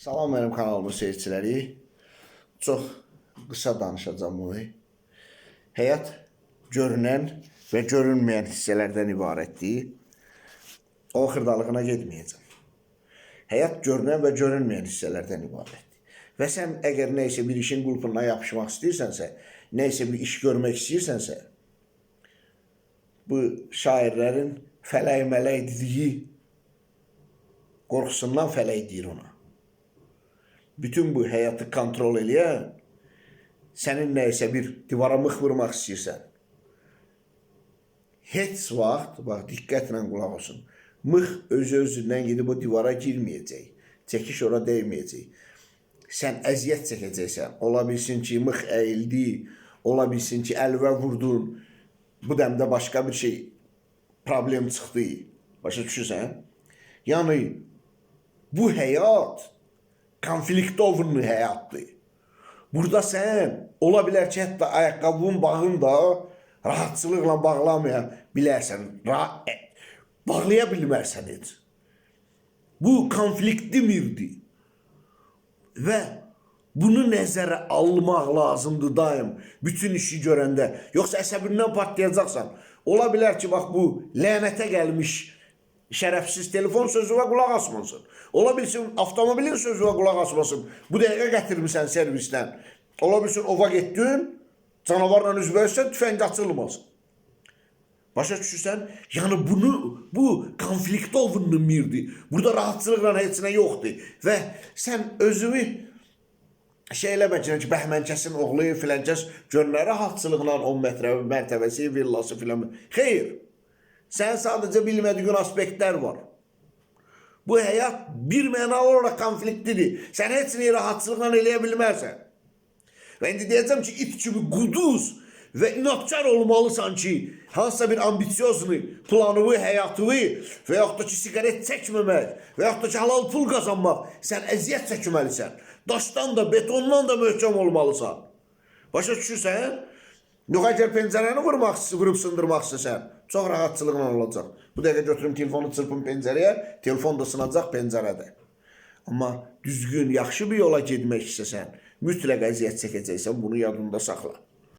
Salam mənim kanalımın seyirciləri. Çox qısa danışacağım bunu. Həyat görünən və görünməyən hissələrdən ibarətdir. O xırdalığına getməyəcəm. Həyat görünən və görünməyən hissələrdən ibarətdir. Və sən əgər nəysə bir işin qulpundan yapışmaq istəyirsənsə, nəysə bir iş görmək istəyirsənsə, bu şairlərin fələk mələk dediyi qorxusundan fələk deyir ona. Bütün bu həyatı kontrol eləyən, sənin nəysə bir divara mıx vurmaq istəyirsən, heç vaxt, bax, diqqətlə qulaq olsun, mıx özündən gedib o divara girməyəcək, çəkiş ora dəyməyəcək. Sən əziyyət çəkəcəksən, ola bilsin ki, mıx əyildi, ola bilsin ki, əlvə vurdun, bu dəmdə başqa bir şey, problem çıxdı, başa düşürsən? Yəni, bu həyat konfliktovun həyatdır. Burada sən, ola bilər ki, hətta ayaqqabının bağını da rahatçılıqla bağlamaya bilərsən, bağlaya bilmərsən heç. Bu konflikt demirdir. Və bunu nəzərə almaq lazımdır daim, bütün işi görəndə. Yoxsa əsəbindən partlayacaqsan. Ola bilər ki, bax bu lənətə gəlmiş şərəfsiz telefon sözüvə qulaq asmasın. Ola bilsin, avtomobilin sözüvə qulaq asmasın. Bu dəqiqə gətirmirsən servisdən. Ola bilsin, ova getdin, canavarla üzbəyirsən, tüfəng açılmasın. Başa düşürsən? Yəni bu konfliktovun mirdir. Burada rahatçılıqla heç nə yoxdur. Və sən özünü şey eləməklə ki, Bəhmənkəsin oğlu filənkəs görünə rahatçılıqla 10 mərtəbəsi, villası filan. Xeyr. Sən sadəcə bilmədiyin aspektlər var. Bu həyat bir mənalı olaraq konfliktidir. Sən heç neyi rahatçılıqla eləyə bilmərsən. Və indi deyəcəm ki, it kimi quduz və inatçar olmalısan ki, hansısa bir ambisiyozni, planını, həyatını və yaxud da ki, sigaret çəkməmək və yaxud da ki, halal pul qazanmaq, sən əziyyət çəkməlisən. Daşdan da, betondan da möhkəm olmalısan. Başa düşürsən? Yox, əgər pəncərəni vurub sındırmaq istəsən, çox rahatçılıqla olacaq. Bu dəqiqə götürüm telefonu çırpım pəncərəyə, telefon da sınacaq pəncərədə. Amma düzgün, yaxşı bir yola getmək istəsən, mütləq əziyyət çəkəcəksən, bunu yadında saxla.